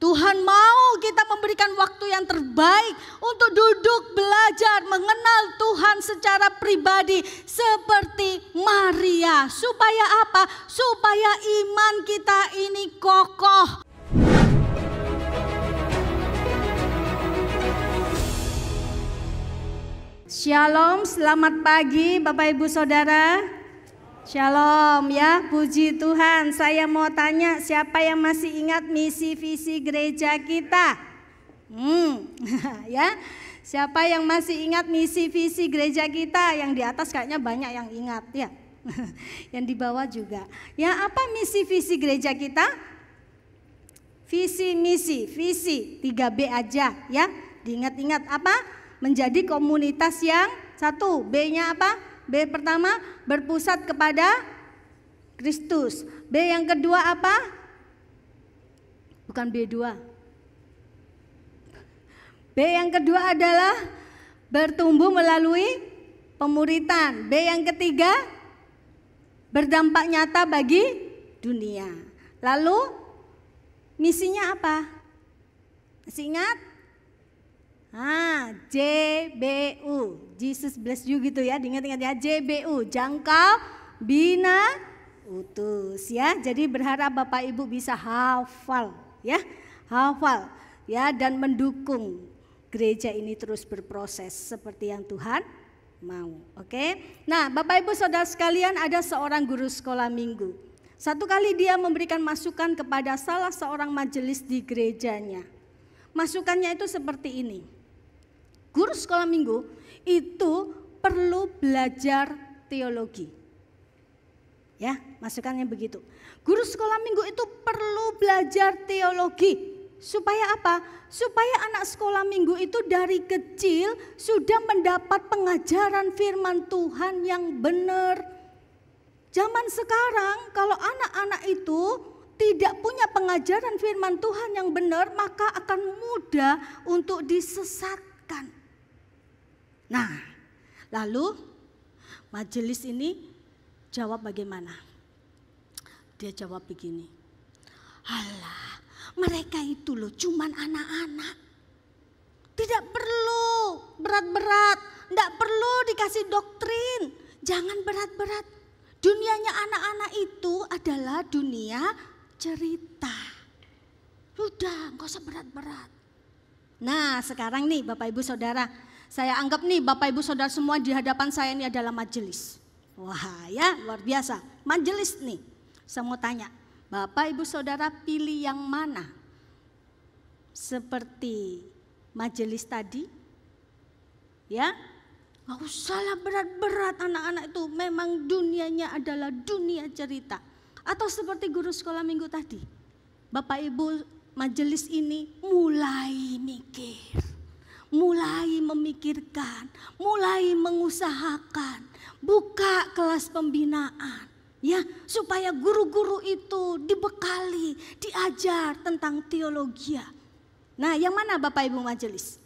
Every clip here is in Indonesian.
Tuhan mau kita memberikan waktu yang terbaik untuk duduk belajar mengenal Tuhan secara pribadi seperti Maria. Supaya apa? Supaya iman kita ini kokoh. Shalom, selamat pagi Bapak Ibu Saudara. Shalom ya, puji Tuhan. Saya mau tanya, siapa yang masih ingat misi visi gereja kita? Ya, siapa yang masih ingat misi visi gereja kita? Yang di atas kayaknya banyak yang ingat ya. Yang di bawah juga. Ya, apa misi visi gereja kita? Visi misi, visi 3B aja ya. Diingat-ingat apa? Menjadi komunitas yang satu. B-nya apa? B pertama, berpusat kepada Kristus. B yang kedua apa? Bukan B2. B yang kedua adalah bertumbuh melalui pemuritan. B yang ketiga, berdampak nyata bagi dunia. Lalu misinya apa? Masih ingat? JBU, Jesus bless you gitu ya, diingat-ingat ya, JBU, jangkau, bina, utus ya. Jadi berharap Bapak Ibu bisa hafal ya, dan mendukung gereja ini terus berproses seperti yang Tuhan mau. Oke. Nah, Bapak Ibu Saudara sekalian, ada seorang guru sekolah minggu. Satu kali dia memberikan masukan kepada salah seorang majelis di gerejanya. Masukannya itu seperti ini. Guru sekolah minggu itu perlu belajar teologi. Ya, masukannya begitu. Guru sekolah minggu itu perlu belajar teologi. Supaya apa? Supaya anak sekolah minggu itu dari kecil sudah mendapat pengajaran firman Tuhan yang benar. Zaman sekarang kalau anak-anak itu tidak punya pengajaran firman Tuhan yang benar, maka akan mudah untuk disesatkan. Nah, lalu majelis ini jawab bagaimana? Dia jawab begini. Alah, mereka itu loh cuman anak-anak. Tidak perlu berat-berat, tidak perlu dikasih doktrin. Jangan berat-berat. Dunianya anak-anak itu adalah dunia cerita. Udah, gak usah berat-berat. Nah, sekarang nih Bapak Ibu Saudara, saya anggap nih Bapak Ibu Saudara semua di hadapan saya ini adalah majelis. Wah ya, luar biasa. Majelis nih. Saya mau tanya, Bapak Ibu Saudara pilih yang mana? Seperti majelis tadi? Ya, gak usahlah berat-berat anak-anak itu. Memang dunianya adalah dunia cerita. Atau seperti guru sekolah minggu tadi. Bapak Ibu majelis ini mulai mikir. Mulai memikirkan, mulai mengusahakan, buka kelas pembinaan, ya, supaya guru-guru itu dibekali, diajar tentang teologi. Nah, yang mana Bapak Ibu majelis?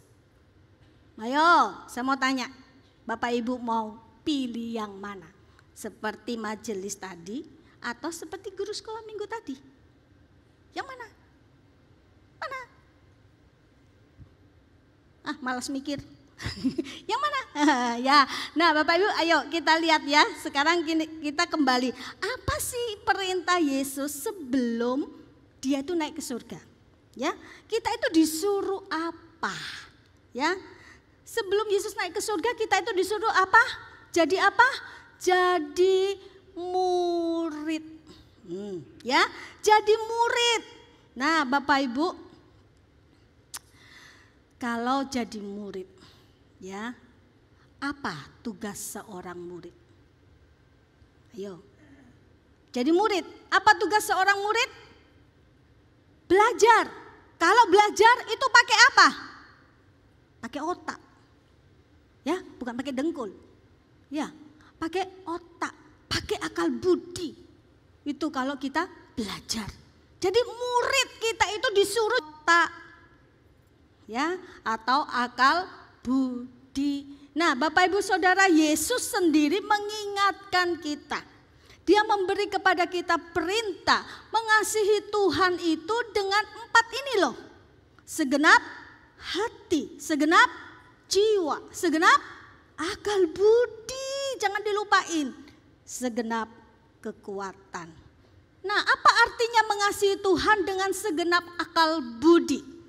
Ayo, saya mau tanya, Bapak Ibu mau pilih yang mana? Seperti majelis tadi atau seperti guru sekolah minggu tadi? Yang mana? Mana? Malas mikir. Yang mana? Ya, nah Bapak Ibu ayo kita lihat ya. Sekarang kita kembali. Apa sih perintah Yesus sebelum dia itu naik ke surga? Ya, kita itu disuruh apa? Ya, sebelum Yesus naik ke surga kita itu disuruh apa? Jadi apa? Jadi murid. Ya, jadi murid. Nah Bapak Ibu, kalau jadi murid, ya, apa tugas seorang murid? Ayo, jadi murid, apa tugas seorang murid? Belajar. Kalau belajar itu pakai apa? Pakai otak, ya, bukan pakai dengkul, ya, pakai otak, pakai akal budi. Itu kalau kita belajar. Jadi murid kita itu disuruh otak, ya, atau akal budi. Nah, Bapak Ibu Saudara, Yesus sendiri mengingatkan kita. Dia memberi kepada kita perintah mengasihi Tuhan itu dengan 4 ini loh. segenap hati, segenap jiwa, segenap akal budi, jangan dilupain, segenap kekuatan. Nah, apa artinya mengasihi Tuhan dengan segenap akal budi?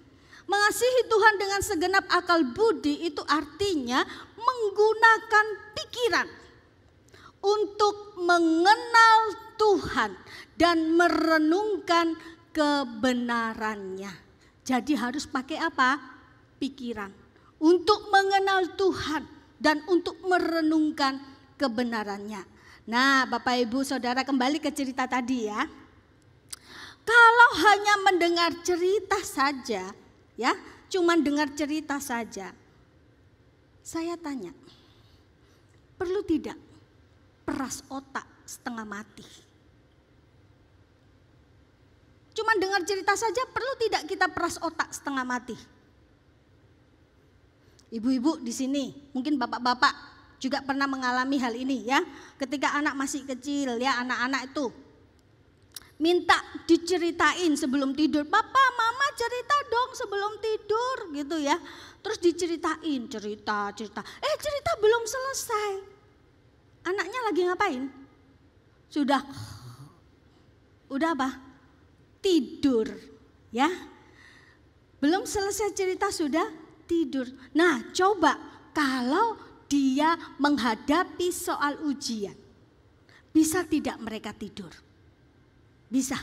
Mengasihi Tuhan dengan segenap akal budi itu artinya menggunakan pikiran untuk mengenal Tuhan dan merenungkan kebenarannya. Jadi harus pakai apa? Pikiran. Untuk mengenal Tuhan dan untuk merenungkan kebenarannya. Nah, Bapak Ibu Saudara, kembali ke cerita tadi ya. Kalau hanya mendengar cerita saja, ya, cuman dengar cerita saja. Saya tanya, perlu tidak peras otak setengah mati? Cuman dengar cerita saja, perlu tidak kita peras otak setengah mati? Ibu-ibu di sini, mungkin bapak-bapak juga pernah mengalami hal ini ya. Ketika anak masih kecil ya, anak-anak itu minta diceritain sebelum tidur. Papa, mama cerita dong sebelum tidur gitu ya. Terus diceritain, cerita. Cerita belum selesai. Anaknya lagi ngapain? Sudah apa? Tidur ya. Belum selesai cerita sudah tidur. Nah, coba kalau dia menghadapi soal ujian, bisa tidak mereka tidur? Bisa?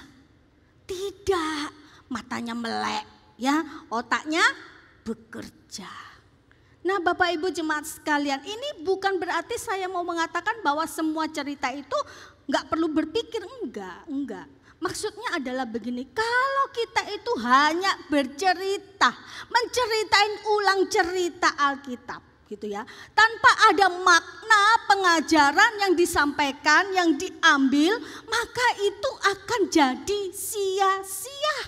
Tidak, matanya melek ya, otaknya bekerja. Nah, Bapak Ibu jemaat sekalian, ini bukan berarti saya mau mengatakan bahwa semua cerita itu enggak perlu berpikir, enggak. Maksudnya adalah begini, kalau kita itu hanya bercerita, menceritain ulang cerita Alkitab gitu ya, tanpa ada makna pengajaran yang disampaikan, yang diambil, maka itu akan jadi sia-sia.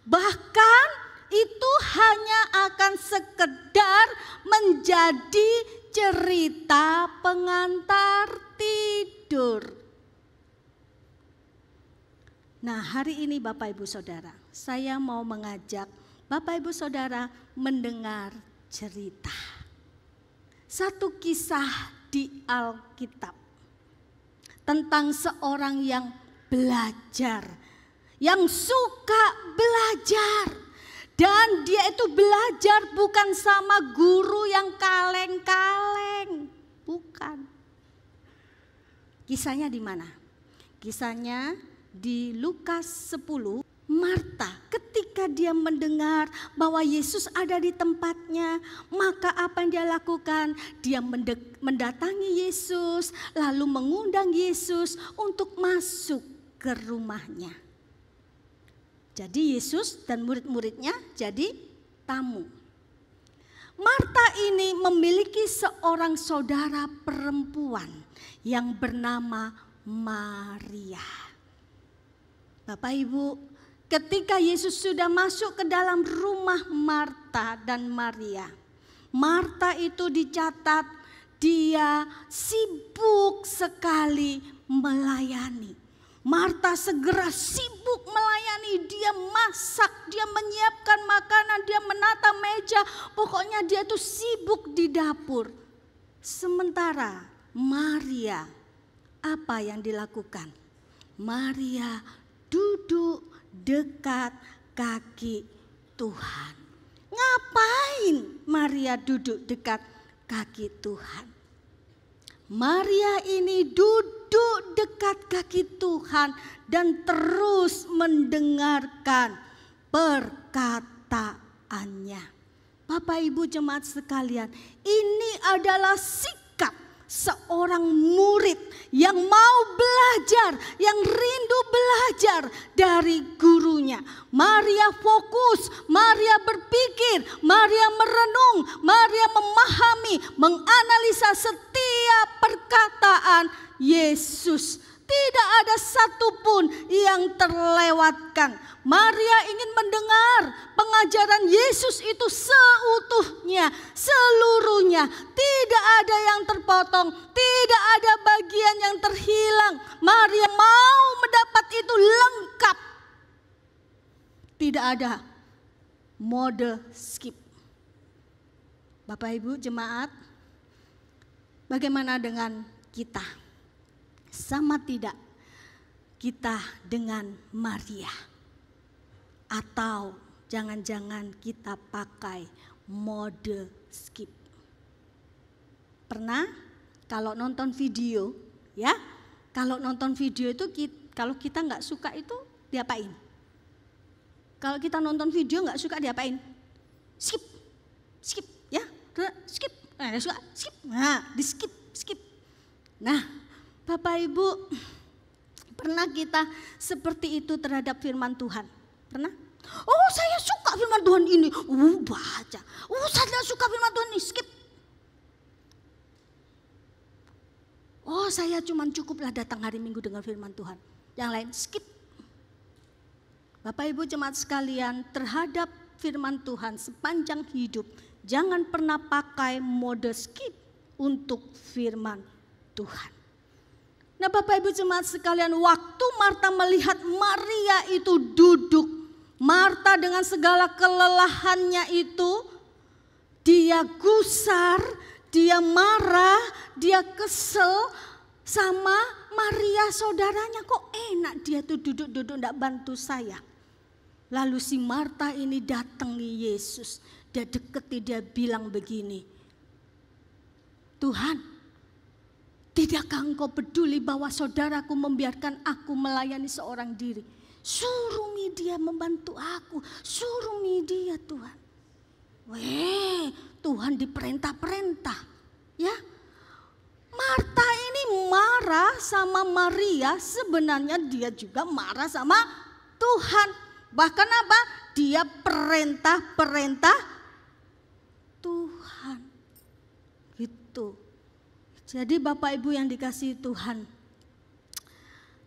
Bahkan itu hanya akan sekedar menjadi cerita pengantar tidur. Nah, hari ini Bapak Ibu Saudara, saya mau mengajak Bapak Ibu Saudara mendengar cerita. Satu kisah di Alkitab tentang seorang yang belajar, yang suka belajar. Dan dia itu belajar bukan sama guru yang kaleng-kaleng, bukan. Kisahnya di mana? Kisahnya di Lukas 10. Marta ketika dia mendengar bahwa Yesus ada di tempatnya, maka apa yang dia lakukan? Dia mendatangi Yesus, lalu mengundang Yesus untuk masuk ke rumahnya. Jadi Yesus dan murid-muridnya jadi tamu. Marta ini memiliki seorang saudara perempuan yang bernama Maria. Bapak Ibu, ketika Yesus sudah masuk ke dalam rumah Marta dan Maria, Marta itu dicatat dia sibuk sekali melayani. Marta segera sibuk melayani, dia masak, dia menyiapkan makanan, dia menata meja, pokoknya dia tuh sibuk di dapur. Sementara Maria, apa yang dilakukan? Maria duduk dekat kaki Tuhan. Ngapain Maria duduk dekat kaki Tuhan? Maria ini duduk dekat kaki Tuhan dan terus mendengarkan perkataannya. Bapak Ibu jemaat sekalian, ini adalah sikap seorang murid yang mau belajar, yang rindu belajar dari gurunya. Maria fokus, Maria berpikir, Maria merenung, Maria memahami, menganalisa setiap perkataan Yesus. Tidak ada satupun yang terlewatkan. Maria ingin mendengar pengajaran Yesus itu seutuhnya, seluruhnya. Tidak ada yang terpotong, tidak ada bagian yang terhilang. Maria mau mendapat itu lengkap. Tidak ada mode skip. Bapak Ibu jemaat, bagaimana dengan kita? Sama tidak kita dengan Maria? Atau jangan-jangan kita pakai mode skip? Pernah kalau nonton video, ya, kalau nonton video itu kalau kita nggak suka itu diapain? Kalau kita nonton video nggak suka diapain? Skip, skip, ya, skip, suka, skip, nah, di skip. Nah, Bapak Ibu, pernah kita seperti itu terhadap firman Tuhan? Pernah? Oh, saya suka firman Tuhan ini, baca. Oh, saya suka firman Tuhan ini, skip. Oh, saya cuma cukuplah datang hari Minggu dengan firman Tuhan. Yang lain skip. Bapak Ibu jemaat sekalian, terhadap firman Tuhan sepanjang hidup, jangan pernah pakai mode skip untuk firman Tuhan. Nah Bapak Ibu jemaat sekalian, waktu Marta melihat Maria itu duduk, Marta dengan segala kelelahannya itu, dia gusar, dia marah, dia kesel sama Maria saudaranya. Kok enak dia tuh duduk-duduk enggak bantu saya. Lalu si Marta ini datangi Yesus. Dia deketi, dia bilang begini, Tuhan, tidakkah engkau peduli bahwa saudaraku membiarkan aku melayani seorang diri? Suruh dia membantu aku, suruh dia Tuhan. Weh, Tuhan diperintah-perintah, ya. Marta ini marah sama Maria, sebenarnya dia juga marah sama Tuhan. Bahkan apa? Dia perintah Tuhan. Gitu. Jadi Bapak Ibu yang dikasihi Tuhan,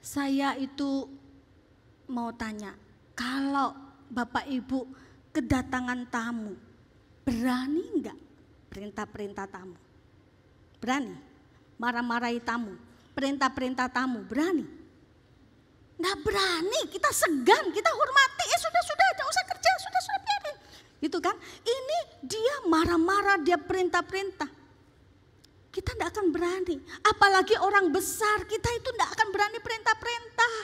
saya itu mau tanya, kalau Bapak Ibu kedatangan tamu, berani enggak perintah-perintah tamu? Berani? Marah-marahi tamu, perintah-perintah tamu, berani? Nggak berani, kita segan, kita hormati, sudah, tidak usah kerja, sudah, biarin. Gitu kan, ini dia marah-marah, dia perintah-perintah. Kita nggak akan berani, apalagi orang besar, kita itu nggak akan berani perintah-perintah.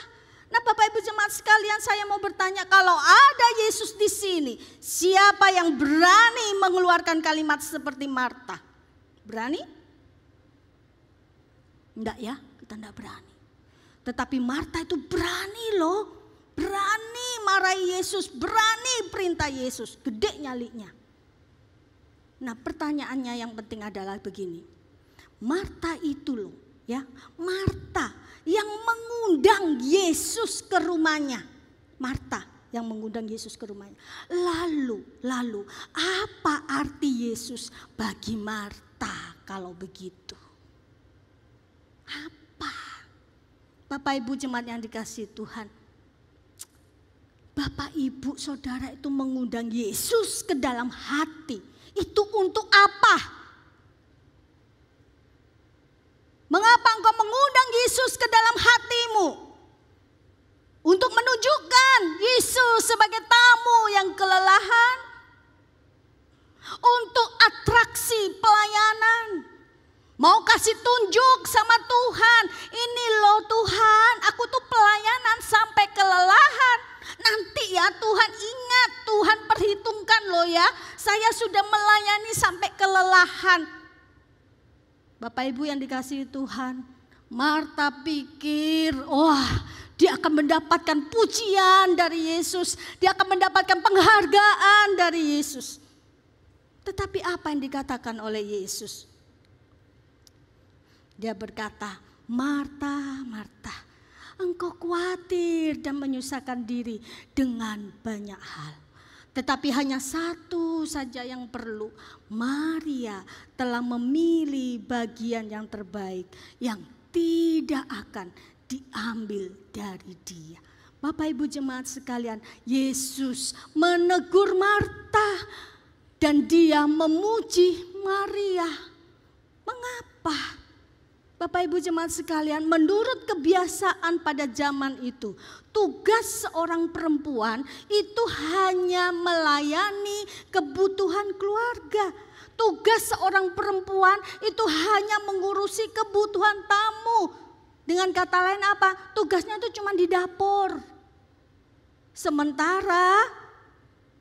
Nah Bapak Ibu jemaat sekalian, saya mau bertanya, kalau ada Yesus di sini, siapa yang berani mengeluarkan kalimat seperti Marta? Berani? Enggak ya, kita enggak berani. Tetapi Marta itu berani loh, berani marahi Yesus, berani perintah Yesus, gede nyalinya. Nah pertanyaannya yang penting adalah begini, Marta itu loh ya, Marta yang mengundang Yesus ke rumahnya, Marta yang mengundang Yesus ke rumahnya. Lalu apa arti Yesus bagi Marta kalau begitu? Apa? Bapak Ibu jemaat yang dikasihi Tuhan, Bapak Ibu saudara itu mengundang Yesus ke dalam hati, itu untuk apa? Mengapa engkau mengundang Yesus ke dalam hatimu? Untuk menunjukkan Yesus sebagai tamu yang kelelahan, untuk atraksi pelayanan. Mau kasih tunjuk sama Tuhan, ini loh Tuhan, aku tuh pelayanan sampai kelelahan. Nanti ya Tuhan ingat, Tuhan perhitungkan loh ya, saya sudah melayani sampai kelelahan. Bapak Ibu yang dikasihi Tuhan, Marta pikir, wah dia akan mendapatkan pujian dari Yesus, dia akan mendapatkan penghargaan dari Yesus. Tetapi apa yang dikatakan oleh Yesus? Dia berkata, Marta, Marta, engkau khawatir dan menyusahkan diri dengan banyak hal. Tetapi hanya satu saja yang perlu. Maria telah memilih bagian yang terbaik yang tidak akan diambil dari dia. Bapak Ibu jemaat sekalian, Yesus menegur Marta dan dia memuji Maria. Mengapa? Bapak Ibu jemaat sekalian, menurut kebiasaan pada zaman itu, tugas seorang perempuan itu hanya melayani kebutuhan keluarga. Tugas seorang perempuan itu hanya mengurusi kebutuhan tamu. Dengan kata lain apa? Tugasnya itu cuma di dapur. Sementara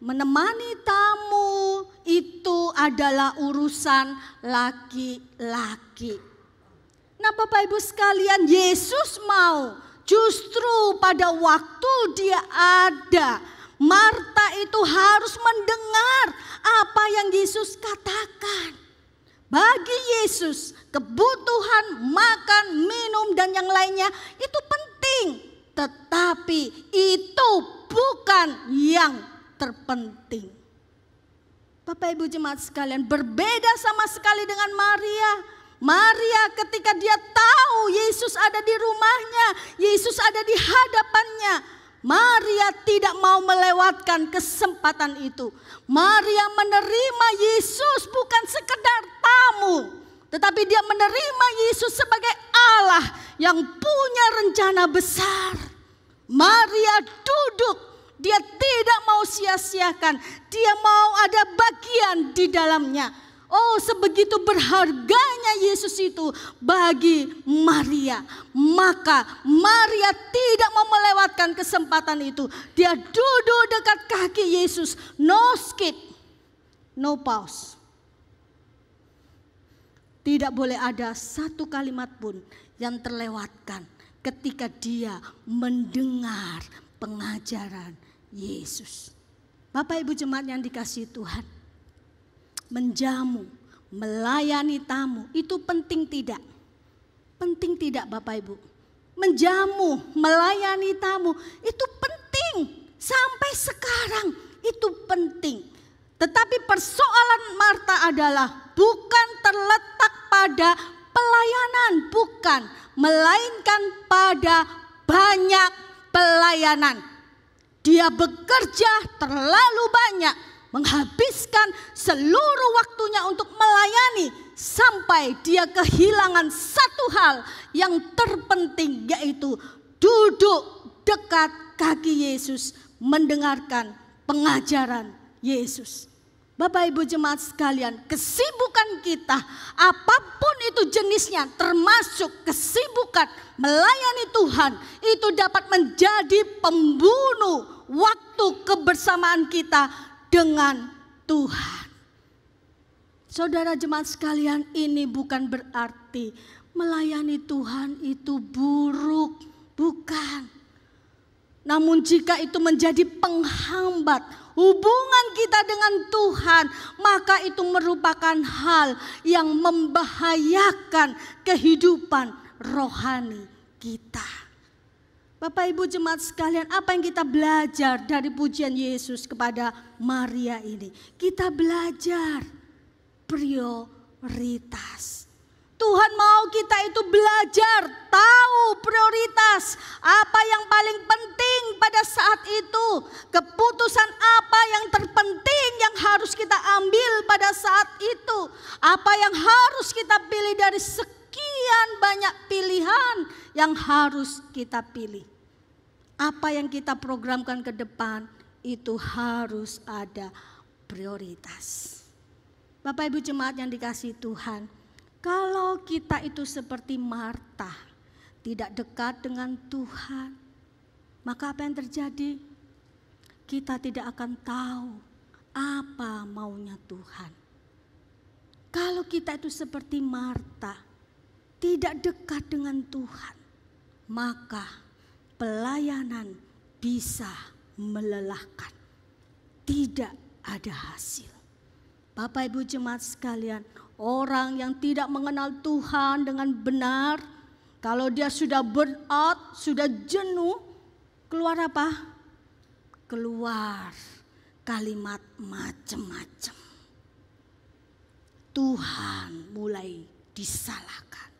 menemani tamu itu adalah urusan laki-laki. Nah Bapak Ibu sekalian, Yesus mau justru pada waktu dia ada, Marta itu harus mendengar apa yang Yesus katakan. Bagi Yesus kebutuhan makan, minum dan yang lainnya itu penting. Tetapi itu bukan yang terpenting. Bapak Ibu jemaat sekalian, berbeda sama sekali dengan Maria. Maria ketika dia tahu Yesus ada di rumahnya, Yesus ada di hadapannya, Maria tidak mau melewatkan kesempatan itu. Maria menerima Yesus bukan sekedar tamu, tetapi dia menerima Yesus sebagai Allah yang punya rencana besar. Maria duduk, dia tidak mau sia-siakan, dia mau ada bagian di dalamnya. Oh, sebegitu berharganya Yesus itu bagi Maria. Maka Maria tidak mau melewatkan kesempatan itu. Dia duduk dekat kaki Yesus. No skip, no pause. Tidak boleh ada satu kalimat pun yang terlewatkan ketika dia mendengar pengajaran Yesus. Bapak Ibu jemaat yang dikasihi Tuhan, menjamu, melayani tamu itu penting tidak? Penting tidak Bapak Ibu? Menjamu, melayani tamu itu penting. Sampai sekarang itu penting. Tetapi persoalan Marta adalah bukan terletak pada pelayanan, bukan. Melainkan pada banyak pelayanan. Dia bekerja terlalu banyak, menghabiskan seluruh waktunya untuk melayani sampai dia kehilangan satu hal yang terpenting, yaitu duduk dekat kaki Yesus mendengarkan pengajaran Yesus. Bapak Ibu jemaat sekalian, kesibukan kita apapun itu jenisnya, termasuk kesibukan melayani Tuhan, itu dapat menjadi pembunuh waktu kebersamaan kita dengan Tuhan. Saudara jemaat sekalian, ini bukan berarti melayani Tuhan itu buruk, bukan. Namun jika itu menjadi penghambat hubungan kita dengan Tuhan, maka itu merupakan hal yang membahayakan kehidupan rohani kita. Bapak Ibu jemaat sekalian, apa yang kita belajar dari pujian Yesus kepada Maria ini? Kita belajar prioritas. Tuhan mau kita itu belajar, tahu prioritas, apa yang paling penting pada saat itu, keputusan apa yang terpenting yang harus kita ambil pada saat itu, apa yang harus kita pilih dari sekian banyak pilihan yang harus kita pilih. Apa yang kita programkan ke depan itu harus ada prioritas. Bapak Ibu jemaat yang dikasihi Tuhan, kalau kita itu seperti Marta, tidak dekat dengan Tuhan, maka apa yang terjadi? Kita tidak akan tahu apa maunya Tuhan. Kalau kita itu seperti Marta, tidak dekat dengan Tuhan, maka pelayanan bisa melelahkan, tidak ada hasil. Bapak Ibu jemaat sekalian, orang yang tidak mengenal Tuhan dengan benar, kalau dia sudah burn out, sudah jenuh, keluar apa? Keluar kalimat macam-macam. Tuhan mulai disalahkan.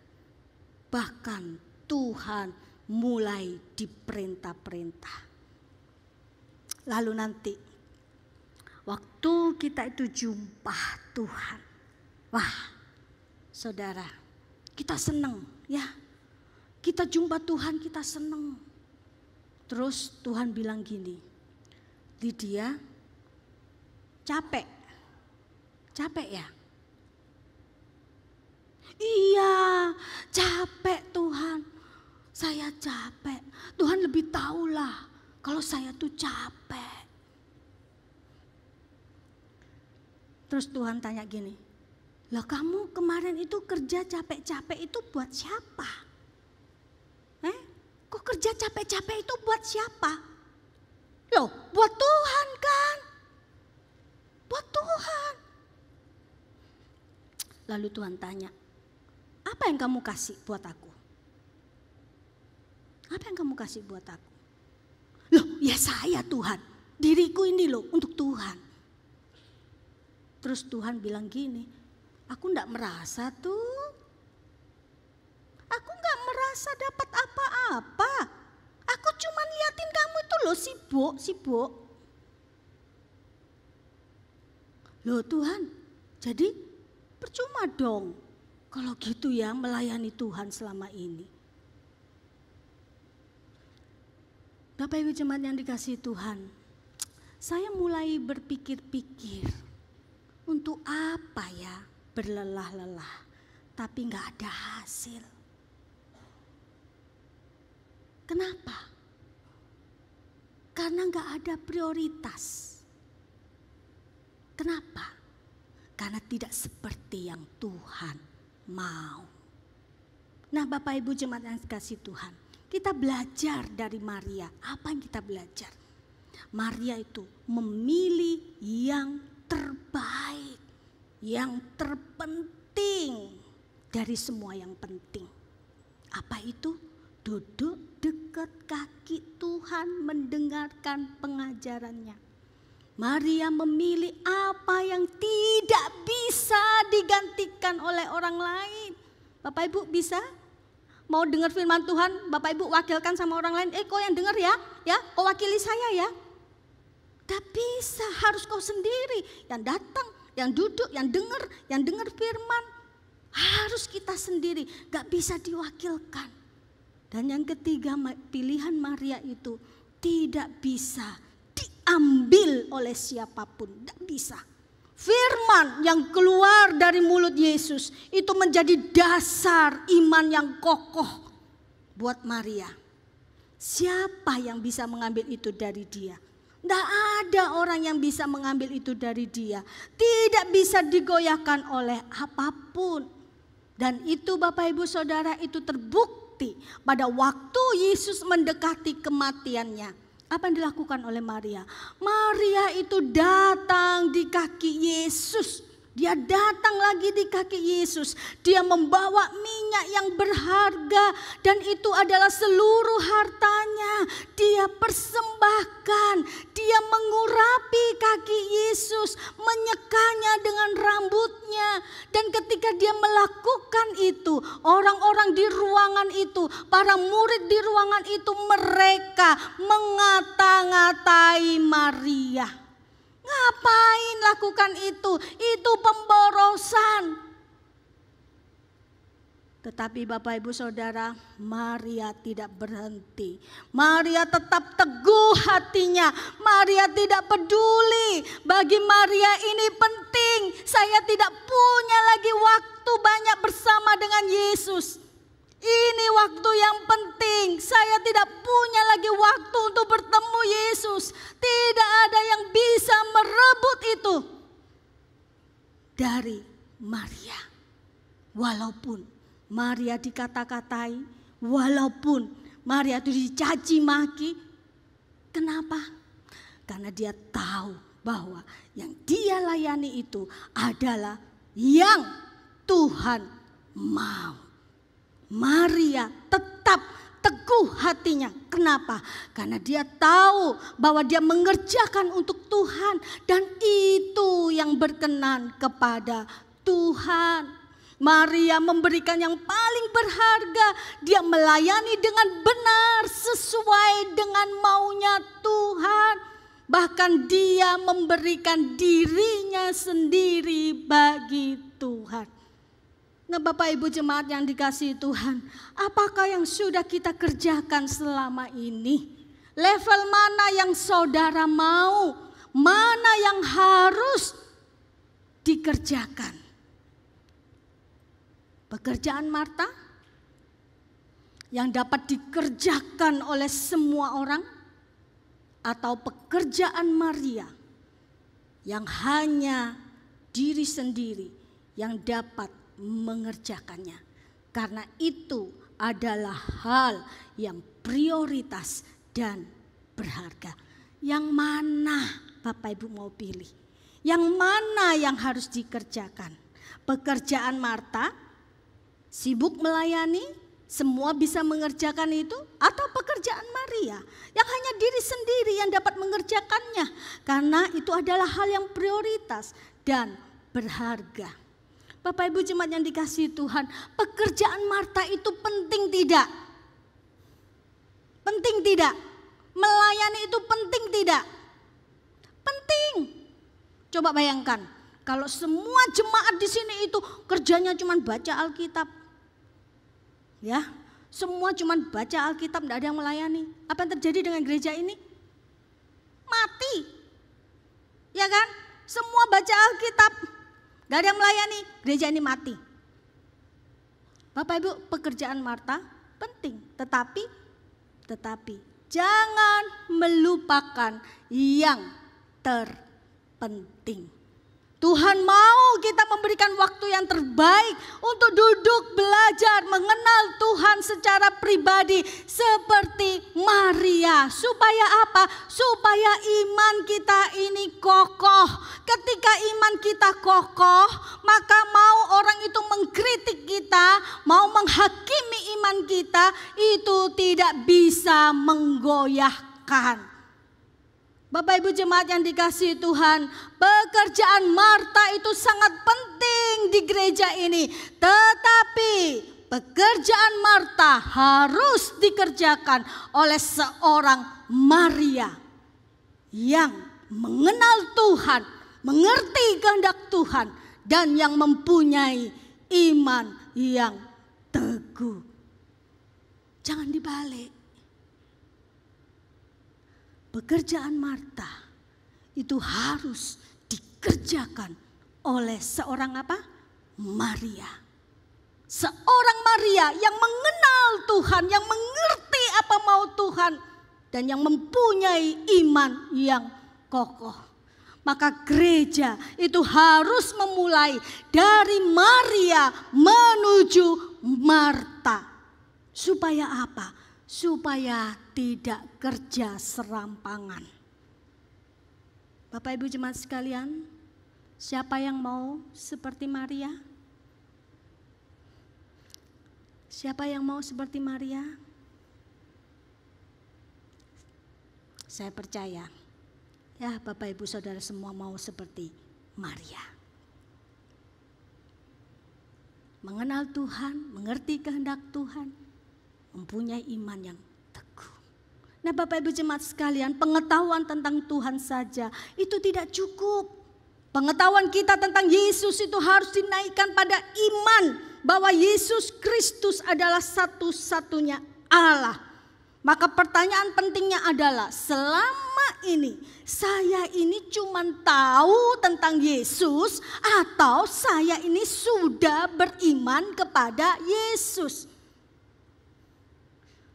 Bahkan Tuhan mulai diperintah-perintah. Lalu nanti waktu kita itu jumpa Tuhan, wah saudara, kita senang ya. Kita jumpa Tuhan kita senang. Terus Tuhan bilang gini, Lydia capek ya? Iya capek Tuhan, saya capek. Tuhan lebih tahulah kalau saya tuh capek. Terus Tuhan tanya gini, lah kamu kemarin itu kerja capek-capek itu buat siapa? Kok kerja capek-capek itu buat siapa? Loh buat Tuhan kan? Buat Tuhan. Lalu Tuhan tanya, apa yang kamu kasih buat aku? Apa yang kamu kasih buat aku? Loh ya saya Tuhan, diriku ini loh untuk Tuhan. Terus Tuhan bilang gini, aku enggak merasa tuh. Aku enggak merasa dapat apa-apa. Aku cuma liatin kamu itu loh sibuk. Loh Tuhan, jadi percuma dong kalau gitu ya melayani Tuhan selama ini. Bapak Ibu jemaat yang dikasihi Tuhan, saya mulai berpikir-pikir, untuk apa ya berlelah-lelah tapi gak ada hasil. Kenapa? Karena gak ada prioritas. Kenapa? Karena tidak seperti yang Tuhan mau. Nah Bapak Ibu jemaat yang dikasihi Tuhan, kita belajar dari Maria. Apa yang kita belajar? Maria itu memilih yang terbaik, yang terpenting dari semua yang penting. Apa itu? Duduk dekat kaki Tuhan mendengarkan pengajarannya. Maria memilih apa yang tidak bisa digantikan oleh orang lain. Bapak Ibu bisa? Mau dengar firman Tuhan, Bapak Ibu wakilkan sama orang lain. Kau yang dengar ya, kau wakili saya ya. Gak bisa, harus kau sendiri. Yang datang, yang duduk, yang dengar firman. Harus kita sendiri, gak bisa diwakilkan. Dan yang ketiga, pilihan Maria itu tidak bisa diambil oleh siapapun. Gak bisa. Firman yang keluar dari mulut Yesus itu menjadi dasar iman yang kokoh buat Maria. Siapa yang bisa mengambil itu dari dia? Tidak ada orang yang bisa mengambil itu dari dia. Tidak bisa digoyahkan oleh apapun. Dan itu Bapak Ibu Saudara itu terbukti pada waktu Yesus mendekati kematiannya. Apa yang dilakukan oleh Maria? Maria itu datang di kaki Yesus. Dia datang lagi di kaki Yesus. Dia membawa minyak yang berharga. Dan itu adalah seluruh hartanya. Dia persembahkan. Dia mengurapi kaki Yesus. Menyekanya dengan rambutnya. Dan ketika dia melakukan itu, orang-orang di ruangan itu, para murid di ruangan itu, mereka mengata-ngatai Maria. Ngapain lakukan itu? Itu pemborosan. Tetapi Bapak Ibu Saudara, Maria tidak berhenti. Maria tetap teguh hatinya. Maria tidak peduli. Bagi Maria ini penting. Saya tidak punya lagi waktu banyak bersama dengan Yesus. Ini waktu yang penting. Saya tidak punya lagi waktu untuk bertemu Yesus. Tidak ada yang bisa merebut itu dari Maria. Walaupun Maria dikata-katai, walaupun Maria itu dicaci maki. Kenapa? Karena dia tahu bahwa yang dia layani itu adalah yang Tuhan mau. Maria tetap teguh hatinya. Kenapa? Karena dia tahu bahwa dia mengerjakan untuk Tuhan. Dan itu yang berkenan kepada Tuhan. Maria memberikan yang paling berharga. Dia melayani dengan benar sesuai dengan maunya Tuhan. Bahkan dia memberikan dirinya sendiri bagi Tuhan. Nah Bapak Ibu jemaat yang dikasihi Tuhan, apakah yang sudah kita kerjakan selama ini? Level mana yang saudara mau? Mana yang harus dikerjakan? Pekerjaan Marta yang dapat dikerjakan oleh semua orang, atau pekerjaan Maria yang hanya diri sendiri yang dapat mengerjakannya. Karena itu adalah hal yang prioritas dan berharga. Yang mana Bapak Ibu mau pilih? Yang mana yang harus dikerjakan? Pekerjaan Marta, sibuk melayani, semua bisa mengerjakan itu, atau pekerjaan Maria yang hanya diri sendiri yang dapat mengerjakannya? Karena itu adalah hal yang prioritas dan berharga. Bapak Ibu jemaat yang dikasihi Tuhan, pekerjaan Marta itu penting tidak? Penting tidak? Melayani itu penting tidak? Penting. Coba bayangkan, kalau semua jemaat di sini itu kerjanya cuma baca Alkitab. Ya, semua cuma baca Alkitab, tidak ada yang melayani. Apa yang terjadi dengan gereja ini? Mati. Ya kan? Semua baca Alkitab, tidak ada yang melayani, gereja ini mati. Bapak Ibu, pekerjaan Marta penting, tetapi jangan melupakan yang terpenting. Tuhan mau kita memberikan waktu yang terbaik untuk duduk belajar mengenal Tuhan secara pribadi seperti Maria. Supaya apa? Supaya iman kita ini kokoh. Ketika iman kita kokoh, maka mau orang itu mengkritik kita, mau menghakimi iman kita, itu tidak bisa menggoyahkan. Bapak Ibu jemaat yang dikasihi Tuhan, pekerjaan Marta itu sangat penting di gereja ini. Tetapi pekerjaan Marta harus dikerjakan oleh seorang Maria yang mengenal Tuhan, mengerti kehendak Tuhan, dan yang mempunyai iman yang teguh. Jangan dibalik. Pekerjaan Marta itu harus dikerjakan oleh seorang apa? Maria. Seorang Maria yang mengenal Tuhan, yang mengerti apa mau Tuhan, dan yang mempunyai iman yang kokoh. Maka gereja itu harus memulai dari Maria menuju Marta. Supaya apa? Supaya tidak kerja serampangan. Bapak Ibu jemaat sekalian, siapa yang mau seperti Maria? Siapa yang mau seperti Maria? Saya percaya, ya Bapak Ibu Saudara semua mau seperti Maria. Mengenal Tuhan, mengerti kehendak Tuhan, mempunyai iman yang teguh. Nah Bapak Ibu jemaat sekalian, pengetahuan tentang Tuhan saja itu tidak cukup. Pengetahuan kita tentang Yesus itu harus dinaikkan pada iman bahwa Yesus Kristus adalah satu-satunya Allah. Maka pertanyaan pentingnya adalah, selama ini saya ini cuma tahu tentang Yesus atau saya ini sudah beriman kepada Yesus?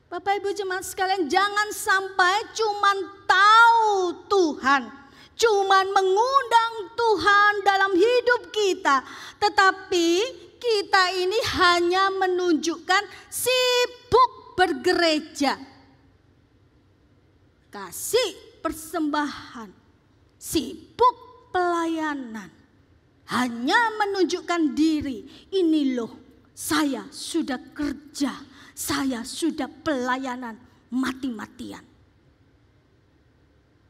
Bapak Ibu jemaat sekalian, jangan sampai cuman tahu Tuhan, cuman mengundang Tuhan dalam hidup kita, tetapi kita ini hanya menunjukkan sibuk bergereja, kasih persembahan, sibuk pelayanan, hanya menunjukkan diri, ini loh saya sudah kerja, saya sudah pelayanan mati-matian.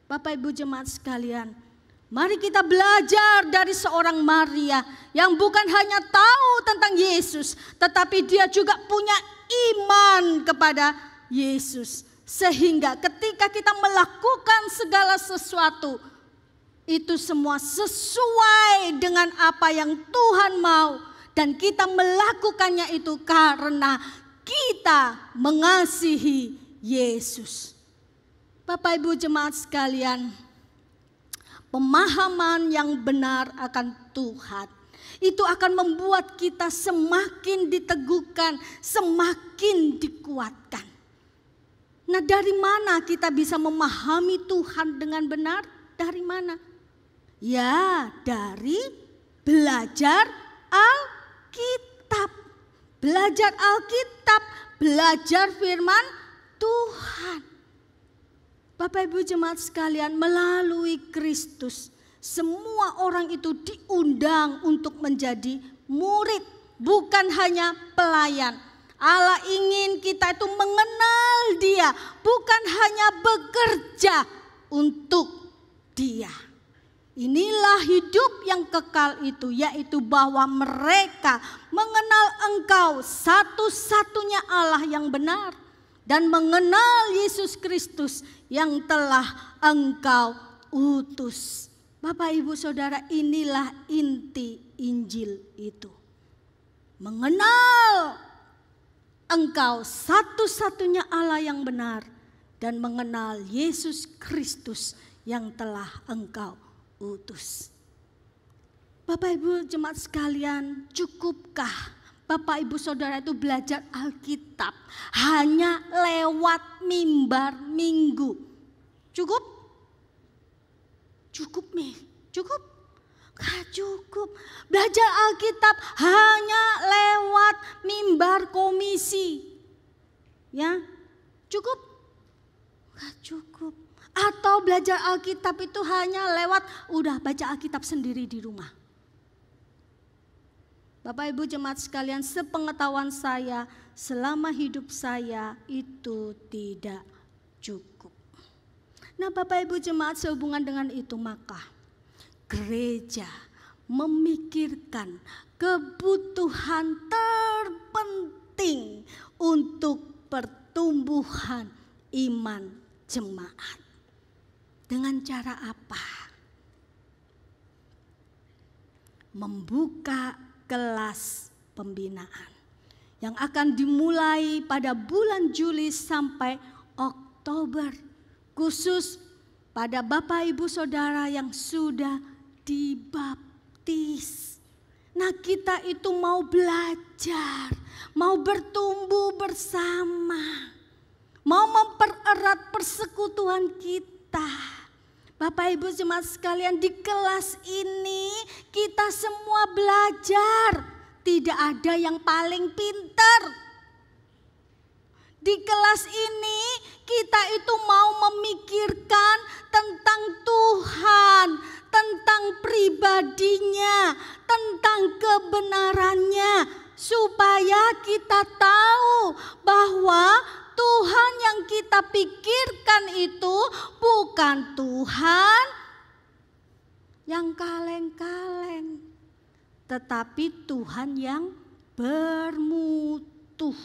Bapak Ibu jemaat sekalian, mari kita belajar dari seorang Maria yang bukan hanya tahu tentang Yesus, tetapi dia juga punya iman kepada Yesus. Sehingga ketika kita melakukan segala sesuatu, itu semua sesuai dengan apa yang Tuhan mau dan kita melakukannya itu karena kita mengasihi Yesus. Bapak Ibu jemaat sekalian, pemahaman yang benar akan Tuhan itu akan membuat kita semakin diteguhkan, semakin dikuatkan. Nah, dari mana kita bisa memahami Tuhan dengan benar? Dari mana? Ya, dari belajar Alkitab. Belajar Alkitab, belajar firman Tuhan. Bapak Ibu jemaat sekalian, melalui Kristus semua orang itu diundang untuk menjadi murid, bukan hanya pelayan. Allah ingin kita itu mengenal Dia, bukan hanya bekerja untuk Dia. Inilah hidup yang kekal itu, yaitu bahwa mereka mengenal Engkau satu-satunya Allah yang benar dan mengenal Yesus Kristus yang telah Engkau utus. Bapak Ibu Saudara, inilah inti Injil itu. Mengenal Engkau satu-satunya Allah yang benar dan mengenal Yesus Kristus yang telah Engkau utus. Bapak Ibu jemaat sekalian, cukupkah Bapak Ibu Saudara itu belajar Alkitab hanya lewat mimbar minggu? Cukup? Cukup nih, cukup? Gak cukup. Belajar Alkitab hanya lewat mimbar komisi. Ya, cukup? Gak cukup. Atau belajar Alkitab itu hanya lewat udah baca Alkitab sendiri di rumah. Bapak Ibu jemaat sekalian, sepengetahuan saya selama hidup saya itu tidak cukup. Nah Bapak Ibu jemaat, sehubungan dengan itu maka gereja memikirkan kebutuhan terpenting untuk pertumbuhan iman jemaat. Dengan cara apa? Membuka kelas pembinaan yang akan dimulai pada bulan Juli sampai Oktober, khusus pada Bapak Ibu Saudara yang sudah dibaptis. Nah, kita itu mau belajar, mau bertumbuh bersama, mau mempererat persekutuan kita. Bapak Ibu jemaat sekalian, di kelas ini kita semua belajar. Tidak ada yang paling pintar. Di kelas ini kita itu mau memikirkan tentang Tuhan, tentang pribadinya, tentang kebenarannya, supaya kita tahu bahwa Tuhan yang kita pikirkan itu bukan Tuhan yang kaleng-kaleng, tetapi Tuhan yang bermutu.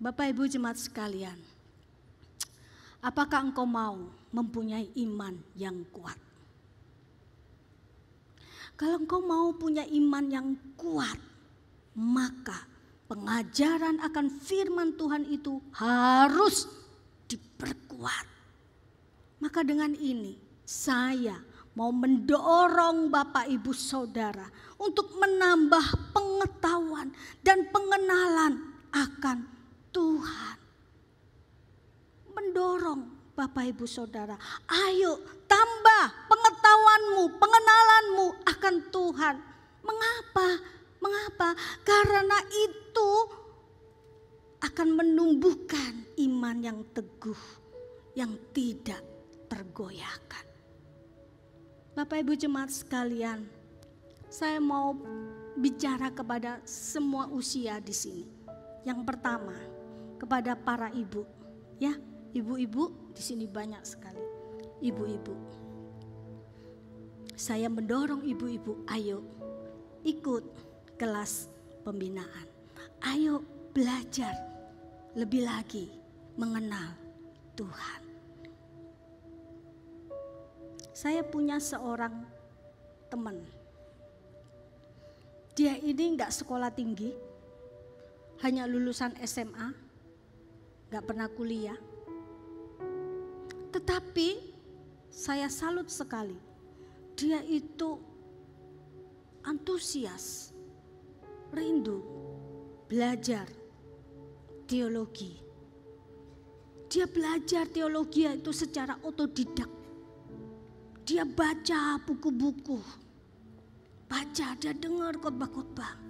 Bapak Ibu jemaat sekalian, apakah engkau mau mempunyai iman yang kuat? Kalau engkau mau punya iman yang kuat, maka pengajaran akan firman Tuhan itu harus diperkuat. Maka dengan ini saya mau mendorong Bapak Ibu Saudara untuk menambah pengetahuan dan pengenalan akan Tuhan. Mendorong Bapak Ibu Saudara, ayo tambah pengetahuanmu, pengenalanmu akan Tuhan. Mengapa? Karena itu akan menumbuhkan iman yang teguh, yang tidak tergoyahkan. Bapak Ibu jemaat sekalian, saya mau bicara kepada semua usia di sini. Yang pertama, kepada para ibu, ya, ibu-ibu di sini banyak sekali. Ibu-ibu, saya mendorong ibu-ibu, ayo ikut kelas pembinaan. Ayo belajar lebih lagi mengenal Tuhan. Saya punya seorang teman. Dia ini nggak sekolah tinggi, hanya lulusan SMA, nggak pernah kuliah. Tetapi saya salut sekali, dia itu antusias, rindu belajar teologi. Dia belajar teologi itu secara otodidak. Dia baca buku-buku, dia dengar khotbah-khotbah.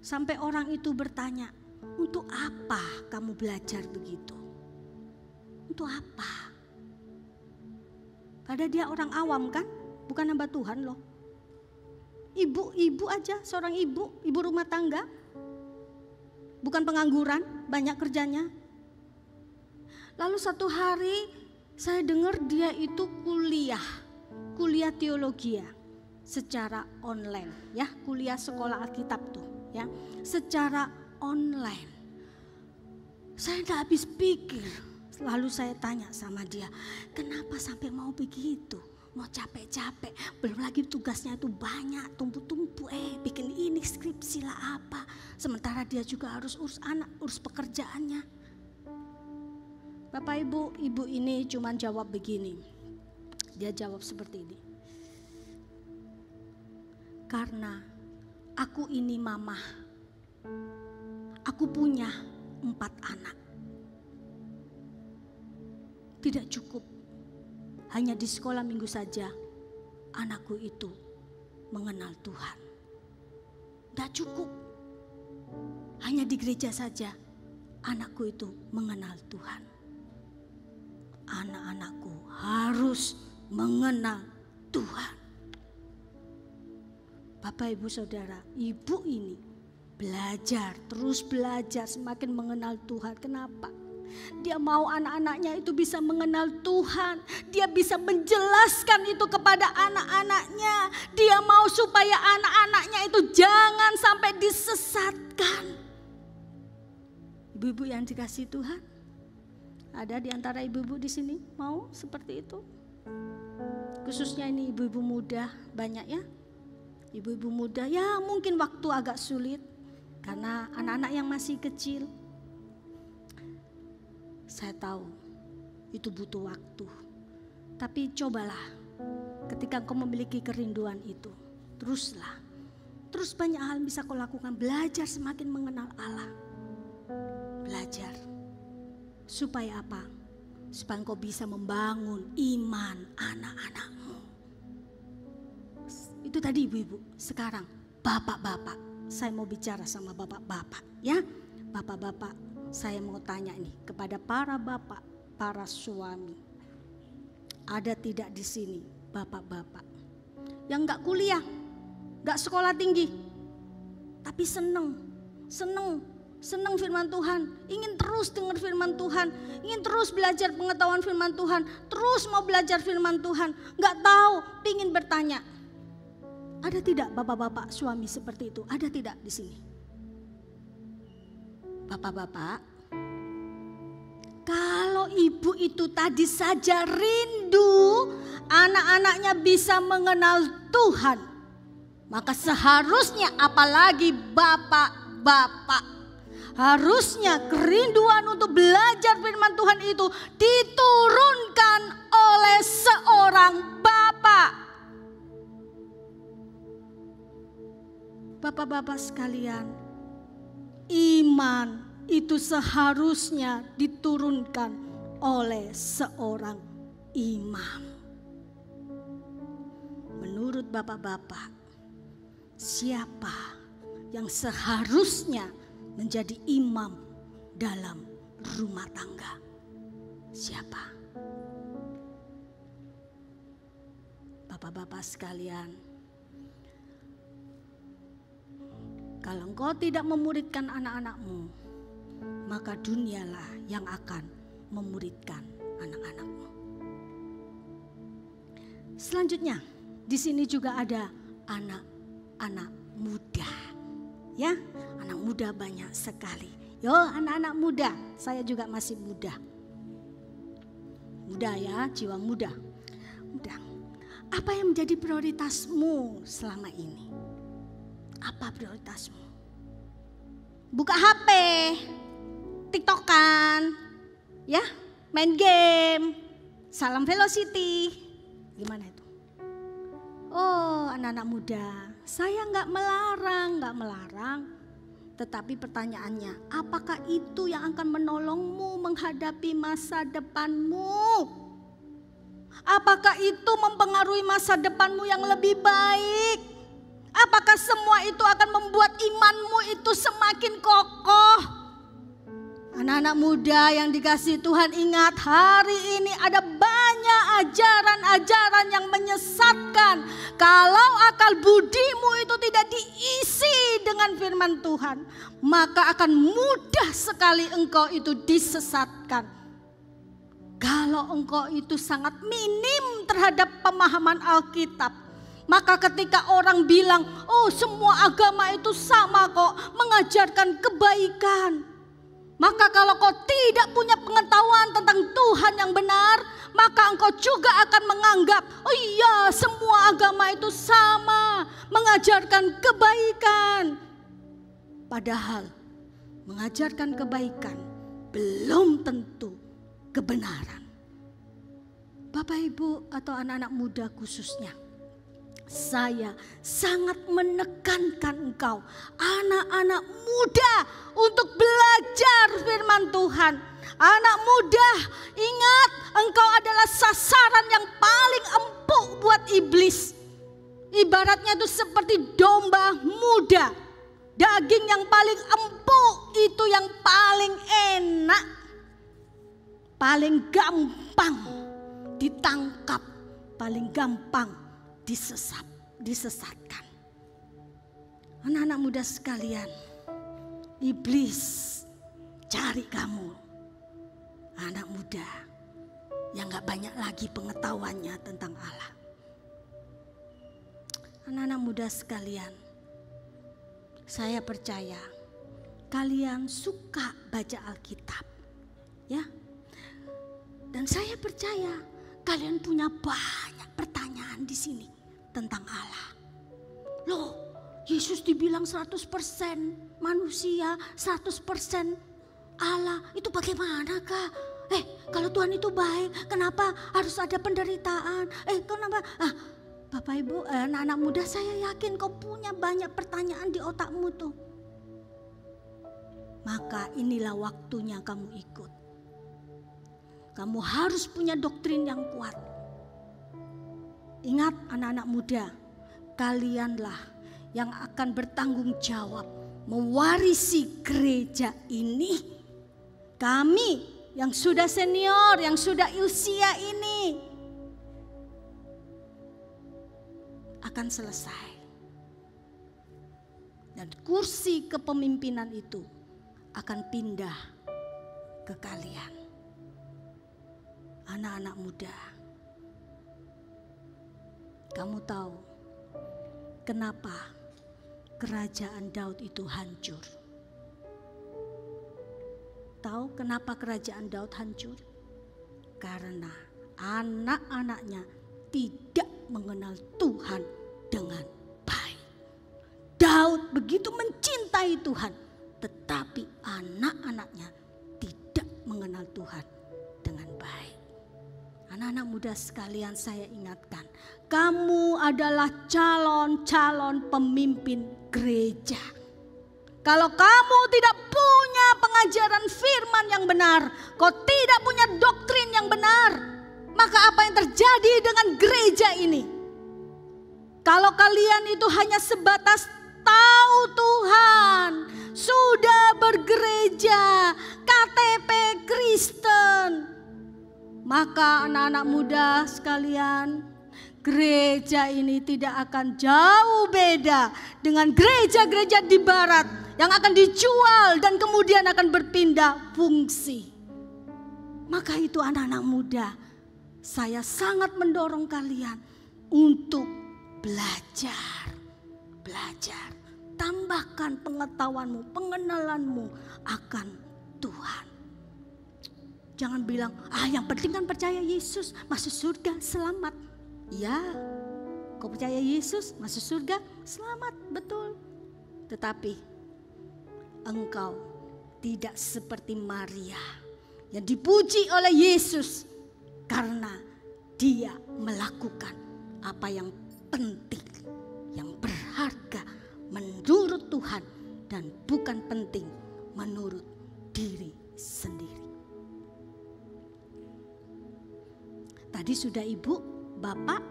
Sampai orang itu bertanya, untuk apa kamu belajar begitu? Untuk apa? Padahal dia orang awam kan, bukan hamba Tuhan loh. Ibu aja, seorang ibu rumah tangga. Bukan pengangguran, banyak kerjanya. Lalu satu hari saya dengar dia itu kuliah teologi ya, secara online ya, kuliah sekolah Alkitab tuh ya, secara online. Saya tidak habis pikir, lalu saya tanya sama dia, kenapa sampai mau begitu? Mau capek-capek, belum lagi tugasnya itu banyak, tumpu-tumpu, bikin ini skripsi lah apa. Sementara dia juga harus urus anak, urus pekerjaannya. Bapak ibu ini cuma jawab begini. Dia jawab seperti ini. Karena aku ini mama, aku punya 4 anak. Tidak cukup hanya di sekolah minggu saja anakku itu mengenal Tuhan. Tidak cukup hanya di gereja saja anakku itu mengenal Tuhan. Anak-anakku harus mengenal Tuhan. Bapak ibu saudara, ibu ini belajar, terus belajar, semakin mengenal Tuhan. Kenapa? Dia mau anak-anaknya itu bisa mengenal Tuhan. Dia bisa menjelaskan itu kepada anak-anaknya. Dia mau supaya anak-anaknya itu jangan sampai disesatkan. Ibu-ibu yang dikasihi Tuhan, ada di antara ibu-ibu di sini mau seperti itu? Khususnya ini ibu-ibu muda banyak ya. Ibu-ibu muda ya mungkin waktu agak sulit karena anak-anak yang masih kecil. Saya tahu itu butuh waktu. Tapi cobalah ketika kau memiliki kerinduan itu, teruslah. Terus banyak hal bisa kau lakukan, belajar semakin mengenal Allah. Belajar. Supaya apa? Supaya kau bisa membangun iman anak-anakmu. Itu tadi ibu-ibu. Sekarang bapak-bapak. Saya mau bicara sama bapak-bapak ya. Bapak-bapak, saya mau tanya nih kepada para bapak, para suami. Ada tidak di sini bapak-bapak yang gak kuliah, gak sekolah tinggi, tapi seneng firman Tuhan, ingin terus dengar firman Tuhan, ingin terus belajar pengetahuan firman Tuhan, terus mau belajar firman Tuhan, gak tahu, ingin bertanya. Ada tidak bapak-bapak suami seperti itu? Ada tidak di sini? Bapak-bapak, kalau ibu itu tadi saja rindu anak-anaknya bisa mengenal Tuhan, maka seharusnya apalagi bapak-bapak, harusnya kerinduan untuk belajar firman Tuhan itu diturunkan oleh seorang bapak. Bapak-bapak sekalian, iman itu seharusnya diturunkan oleh seorang imam. Menurut bapak-bapak, siapa yang seharusnya menjadi imam dalam rumah tangga? Siapa? Bapak-bapak sekalian, kalau engkau tidak memuridkan anak-anakmu, maka dunialah yang akan memuridkan anak-anakmu. Selanjutnya, di sini juga ada anak-anak muda. Ya, anak muda banyak sekali. Yo, anak-anak muda, saya juga masih muda. Muda ya, jiwa muda. Muda. Apa yang menjadi prioritasmu selama ini? Apa prioritasmu? Buka HP, TikTokan, ya, main game, salam velocity. Gimana itu? Oh, anak-anak muda, saya nggak melarang. Tetapi pertanyaannya, apakah itu yang akan menolongmu menghadapi masa depanmu? Apakah itu mempengaruhi masa depanmu yang lebih baik? Apakah semua itu akan membuat imanmu itu semakin kokoh? Anak-anak muda yang dikasihi Tuhan, ingat, hari ini ada banyak ajaran-ajaran yang menyesatkan. Kalau akal budimu itu tidak diisi dengan firman Tuhan, maka akan mudah sekali engkau itu disesatkan. Kalau engkau itu sangat minim terhadap pemahaman Alkitab, maka ketika orang bilang, oh semua agama itu sama kok, mengajarkan kebaikan. Maka kalau kau tidak punya pengetahuan tentang Tuhan yang benar, maka engkau juga akan menganggap, oh iya semua agama itu sama, mengajarkan kebaikan. Padahal mengajarkan kebaikan belum tentu kebenaran. Bapak Ibu atau anak-anak muda khususnya, saya sangat menekankan engkau anak-anak muda untuk belajar firman Tuhan. Anak muda, ingat, engkau adalah sasaran yang paling empuk buat iblis. Ibaratnya itu seperti domba muda. Daging yang paling empuk itu yang paling enak, paling gampang ditangkap, paling gampang disesatkan. Anak-anak muda sekalian, iblis cari kamu, anak muda yang gak banyak lagi pengetahuannya tentang Allah. Anak-anak muda sekalian, saya percaya kalian suka baca Alkitab, ya. Dan saya percaya kalian punya banyak pertanyaan di sini tentang Allah. Loh, Yesus dibilang 100% manusia, 100% Allah. Itu bagaimanakah? Kalau Tuhan itu baik, kenapa harus ada penderitaan? Kenapa? Bapak Ibu, anak-anak muda, saya yakin kau punya banyak pertanyaan di otakmu tuh. Maka inilah waktunya kamu ikut. Kamu harus punya doktrin yang kuat. Ingat anak-anak muda, kalianlah yang akan bertanggung jawab mewarisi gereja ini. Kami yang sudah senior, yang sudah usia ini akan selesai. Dan kursi kepemimpinan itu akan pindah ke kalian. Anak-anak muda, kamu tahu kenapa kerajaan Daud itu hancur? Tahu kenapa kerajaan Daud hancur? Karena anak-anaknya tidak mengenal Tuhan dengan baik. Daud begitu mencintai Tuhan, tetapi anak-anaknya tidak mengenal Tuhan dengan baik. Anak-anak muda sekalian, saya ingatkan, kamu adalah calon-calon pemimpin gereja. Kalau kamu tidak punya pengajaran firman yang benar, kau tidak punya doktrin yang benar, maka apa yang terjadi dengan gereja ini? Kalau kalian itu hanya sebatas tahu Tuhan, sudah bergereja, KTP Kristen, maka anak-anak muda sekalian, gereja ini tidak akan jauh beda dengan gereja-gereja di barat yang akan dijual dan kemudian akan berpindah fungsi. Maka itu anak-anak muda, saya sangat mendorong kalian untuk belajar. Tambahkan pengetahuanmu, pengenalanmu akan Tuhan. Jangan bilang, yang penting kan percaya Yesus, masuk surga, selamat. Ya, Kau percaya Yesus, masuk surga, selamat, betul. Tetapi engkau tidak seperti Maria yang dipuji oleh Yesus karena dia melakukan apa yang penting, yang berharga menurut Tuhan dan bukan penting menurut diri sendiri. Tadi sudah ibu, bapak,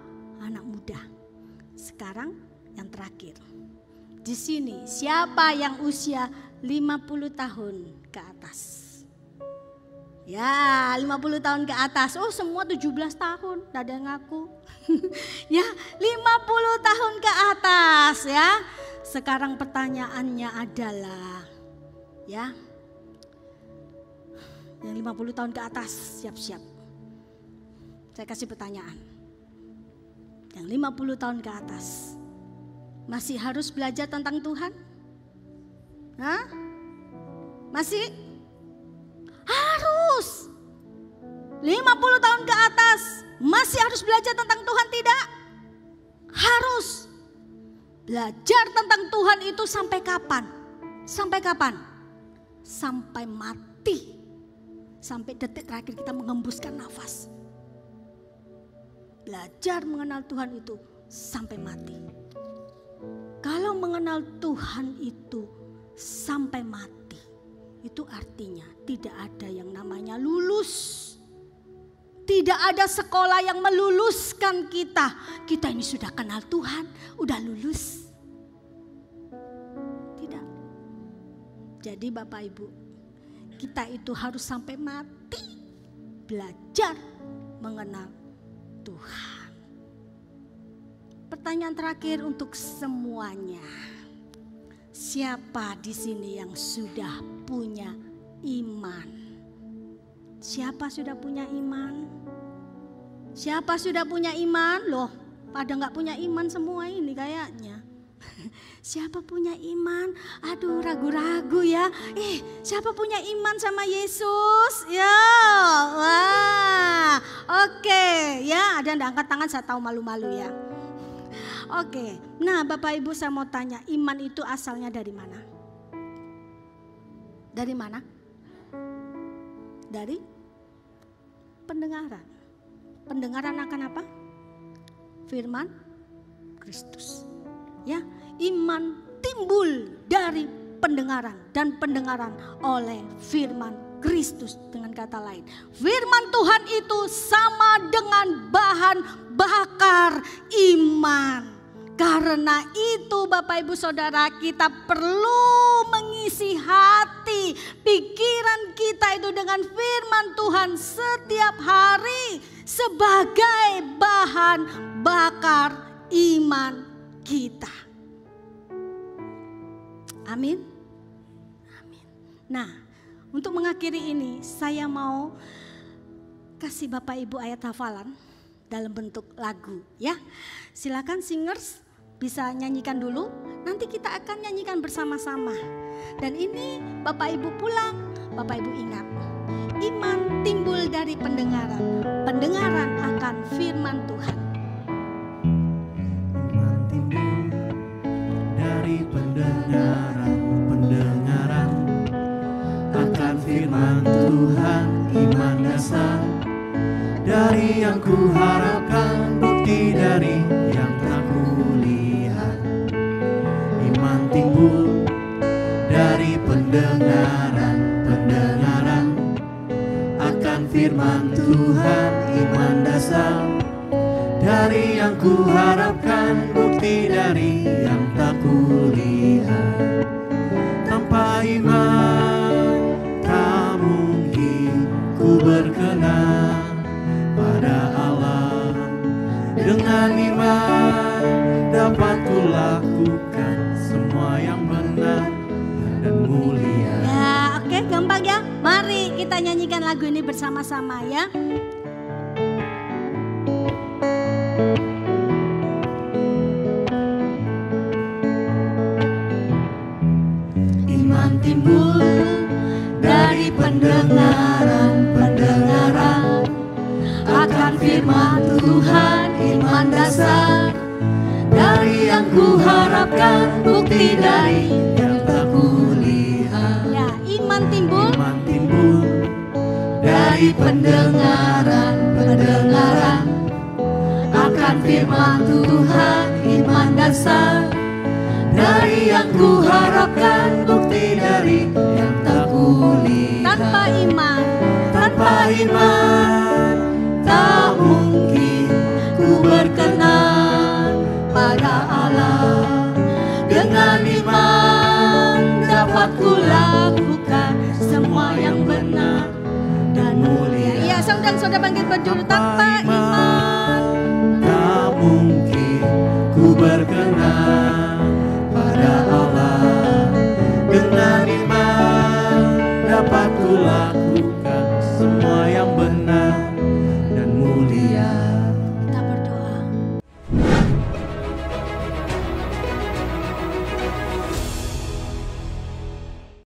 anak muda. Sekarang yang terakhir. Di sini siapa yang usia 50 tahun ke atas? Ya, 50 tahun ke atas. Oh, semua 17 tahun, tidak ada yang ngaku. Ya, 50 tahun ke atas ya. Sekarang pertanyaannya adalah ya. Yang 50 tahun ke atas, siap-siap. Saya kasih pertanyaan. Yang 50 tahun ke atas masih harus belajar tentang Tuhan? Hah? Masih? Harus. 50 tahun ke atas masih harus belajar tentang Tuhan, tidak? Harus. Belajar tentang Tuhan itu sampai kapan? Sampai kapan? Sampai mati. Sampai detik terakhir kita mengembuskan nafas. Belajar mengenal Tuhan itu sampai mati. Kalau mengenal Tuhan itu sampai mati, itu artinya tidak ada yang namanya lulus. Tidak ada sekolah yang meluluskan kita. Kita ini sudah kenal Tuhan, udah lulus. Tidak. Jadi Bapak Ibu, kita itu harus sampai mati belajar mengenal Tuhan. Pertanyaan terakhir untuk semuanya. Siapa di sini yang sudah punya iman? Siapa sudah punya iman? Siapa sudah punya iman? Loh, pada nggak punya iman semua ini kayaknya. Siapa punya iman? Aduh, ragu-ragu ya. Siapa punya iman sama Yesus? Ya, wah, oke. Ya, ada yang angkat tangan, saya tahu malu-malu ya. Oke, nah Bapak Ibu saya mau tanya, iman itu asalnya dari mana? Dari mana? Dari pendengaran. Pendengaran akan apa? Firman Kristus. Ya, iman timbul dari pendengaran dan pendengaran oleh firman Kristus. Dengan kata lain, firman Tuhan itu sama dengan bahan bakar iman. Karena itu Bapak Ibu Saudara, kita perlu mengisi hati, pikiran kita itu dengan firman Tuhan setiap hari sebagai bahan bakar iman kita. Amin. Amin. Nah, untuk mengakhiri ini saya mau kasih Bapak Ibu ayat hafalan dalam bentuk lagu ya. Silakan singers bisa nyanyikan dulu, nanti kita akan nyanyikan bersama-sama. Dan ini Bapak Ibu pulang, Bapak Ibu ingat, iman timbul dari pendengaran, pendengaran akan firman Tuhan. Iman timbul dari pendengaran, pendengaran akan firman Tuhan. Iman dasar dari yang kuharapkan, bukti dari yang tak kulihat. Iman timbul dari pendengaran, pendengaran akan firman Tuhan. Iman dasar dari yang kuharapkan, bukti dari yang tak kulihat. Tanpa iman tak mungkin ku berkenan pada Allah. Dengan iman dapat ku lakukan semua yang benar dan mulia. Ya, oke, gampang ya. Mari kita nyanyikan lagu ini bersama-sama ya. Iman timbul dari pendengaran, pendengaran akan firman Tuhan. Iman dasar yang kuharapkan, bukti dari yang tak kulihat. Ya, iman timbul Iman timbul dari pendengaran akan firman Tuhan. Iman dasar dari yang kuharapkan, bukti dari yang tak kulihat. Tanpa iman tak mungkin ku berkenan pada Allah. Dengan iman dapat ku lakukan semua yang benar dan mulia. Ya, saudara bangkit berdiri. Tanpa